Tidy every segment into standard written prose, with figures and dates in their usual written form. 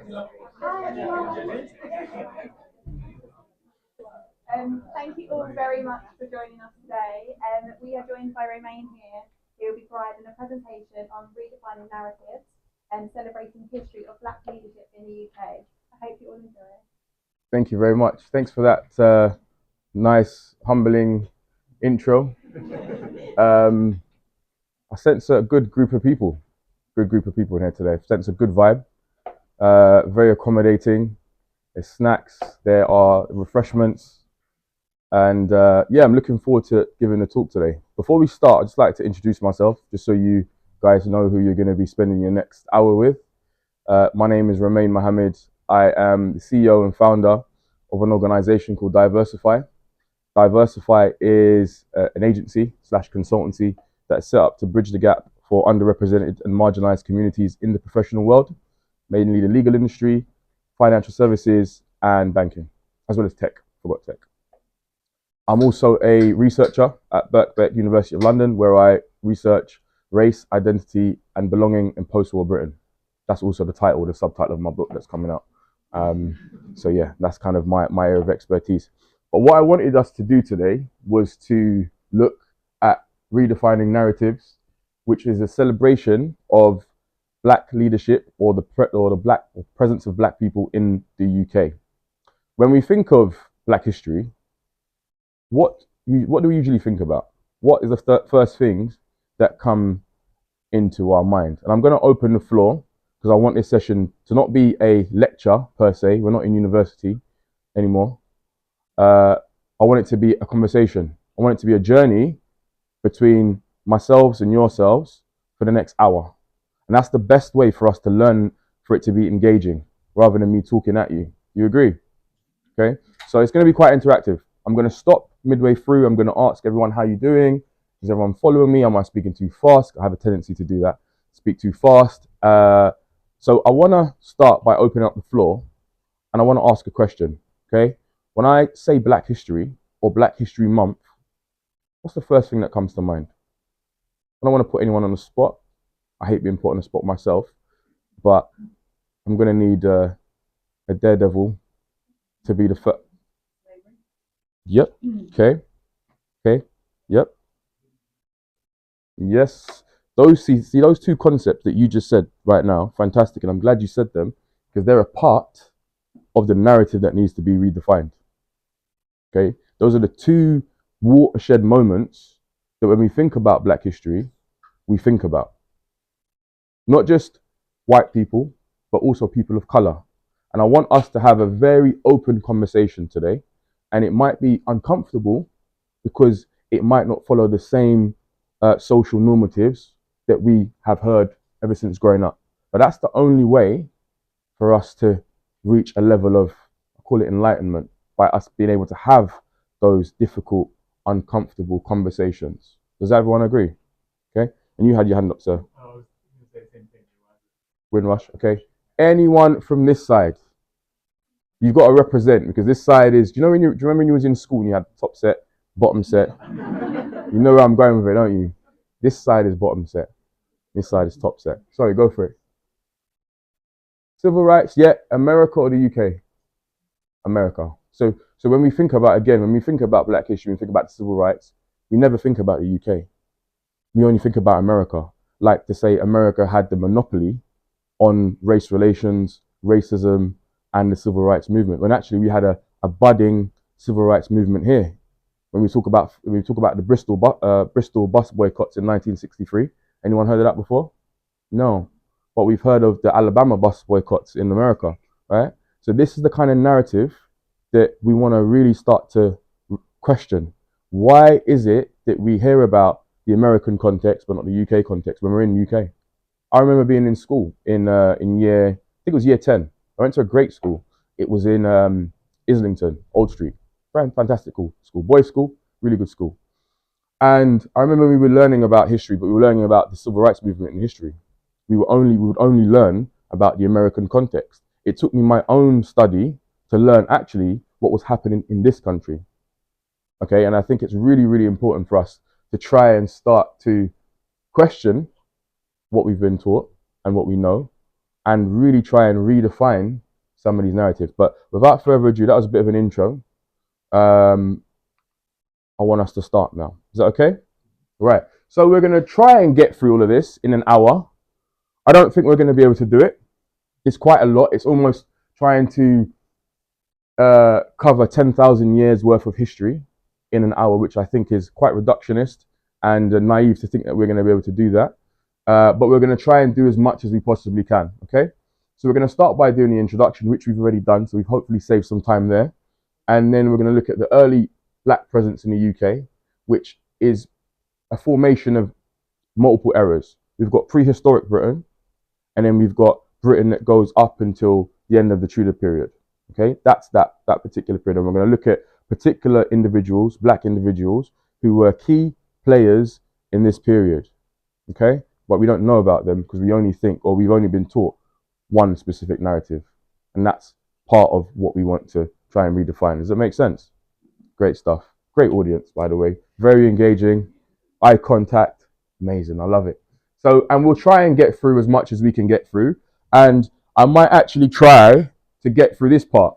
Hi everyone. Thank you all very much for joining us today. We are joined by Romain here, who will be providing a presentation on redefining narratives and celebrating the history of Black leadership in the UK. I hope you all enjoy it. Thank you very much. Thanks for that nice, humbling intro. Um, I sense a good group of people. Good group of people in here today. I sense a good vibe. Very accommodating. There's snacks. There are refreshments. And yeah, I'm looking forward to giving the talk today. Before we start, I'd just like to introduce myself, just so you guys know who you're going to be spending your next hour with. My name is Romain Mohammed. I am the CEO and founder of an organization called Diversify. Diversify is an agency slash consultancy that's set up to bridge the gap for underrepresented and marginalized communities in the professional world, mainly the legal industry, financial services, and banking, as well as tech. Forgot tech. I'm also a researcher at Birkbeck, University of London, where I research race, identity, and belonging in post-war Britain. That's also the title, the subtitle of my book that's coming out. So yeah, that's kind of my area of expertise. But what I wanted us to do today was to look at redefining narratives, which is a celebration of Black leadership or the presence of Black people in the UK. When we think of Black history, what do we usually think about? What is the first things that come into our mind? And I'm going to open the floor because I want this session to not be a lecture per se. We're not in university anymore. I want it to be a conversation. I want it to be a journey between myself and yourselves for the next hour. And that's the best way for us to learn, for it to be engaging rather than me talking at you. You agree? Okay. So it's going to be quite interactive. I'm going to stop midway through. I'm going to ask everyone, how you doing? Is everyone following me? Am I speaking too fast? I have a tendency to do that. Speak too fast. So I want to start by opening up the floor and I want to ask a question. Okay. When I say Black History or Black History Month, what's the first thing that comes to mind? I don't want to put anyone on the spot. I hate being put on the spot myself, but I'm going to need a daredevil to be the first. Yep. Okay. Okay. Yep. Yes. See those two concepts that you just said right now, fantastic, and I'm glad you said them because they're a part of the narrative that needs to be redefined. Okay. Those are the two watershed moments that when we think about Black history, we think about. Not just white people, but also people of color. And I want us to have a very open conversation today. And it might be uncomfortable because it might not follow the same social normatives that we have heard ever since growing up. But that's the only way for us to reach a level of, I call it enlightenment, by us being able to have those difficult, uncomfortable conversations. Does everyone agree? Okay. And you had your hand up, sir. Windrush. Okay. Anyone from this side? You've got to represent because this side is. Do you remember when you was in school and you had top set, bottom set? You know where I'm going with it, don't you? This side is bottom set. This side is top set. Sorry, go for it. Civil rights, yeah. America or the UK? America. So when we think about, again, when we think about Black history, we think about civil rights, we never think about the UK. We only think about America. Like to say America had the monopoly on race relations, racism, and the civil rights movement. When actually we had a budding civil rights movement here. When we talk about the Bristol bus boycotts in 1963, anyone heard of that before? No, but we've heard of the Alabama bus boycotts in America, right? So this is the kind of narrative that we want to really start to question. Why is it that we hear about the American context but not the UK context when we're in the UK? I remember being in school in year, I think it was year 10. I went to a great school. It was in Islington, Old Street. Fantastic school, boys' school, really good school. And I remember we were learning about history, but we were learning about the civil rights movement in history. We would only learn about the American context. It took me my own study to learn actually what was happening in this country. Okay, and I think it's really, really important for us to try and start to question what we've been taught and what we know, and really try and redefine some of these narratives. But without further ado, that was a bit of an intro. I want us to start now. Is that okay? Right. So we're going to try and get through all of this in an hour. I don't think we're going to be able to do it. It's quite a lot. It's almost trying to cover 10,000 years worth of history in an hour, which I think is quite reductionist and naive to think that we're going to be able to do that. But we're going to try and do as much as we possibly can. Okay. So we're going to start by doing the introduction, which we've already done. So we've hopefully saved some time there. And then we're going to look at the early black presence in the UK, which is a formation of multiple eras. We've got prehistoric Britain, and then we've got Britain that goes up until the end of the Tudor period. Okay, that's that particular period. And we're going to look at particular individuals, black individuals, who were key players in this period. Okay, but we don't know about them because we only think, or we've only been taught one specific narrative. And that's part of what we want to try and redefine. Does that make sense? Great stuff. Great audience, by the way. Very engaging. Eye contact. Amazing. I love it. So, and we'll try and get through as much as we can get through. And I might actually try to get through this part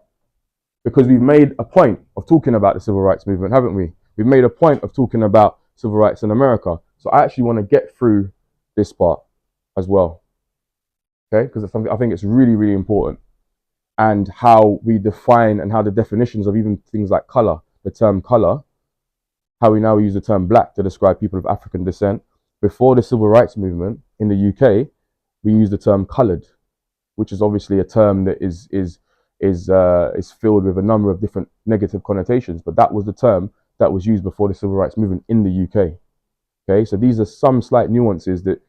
because we've made a point of talking about the civil rights movement, haven't we? We've made a point of talking about civil rights in America. So I actually want to get through this part as well. Okay? Because it's something I think it's really, really important. And how we define and how the definitions of even things like color, the term color, how we now use the term black to describe people of African descent. Before the civil rights movement in the UK, we use the term colored, which is obviously a term that is filled with a number of different negative connotations. But that was the term that was used before the civil rights movement in the UK. Okay, so these are some slight nuances that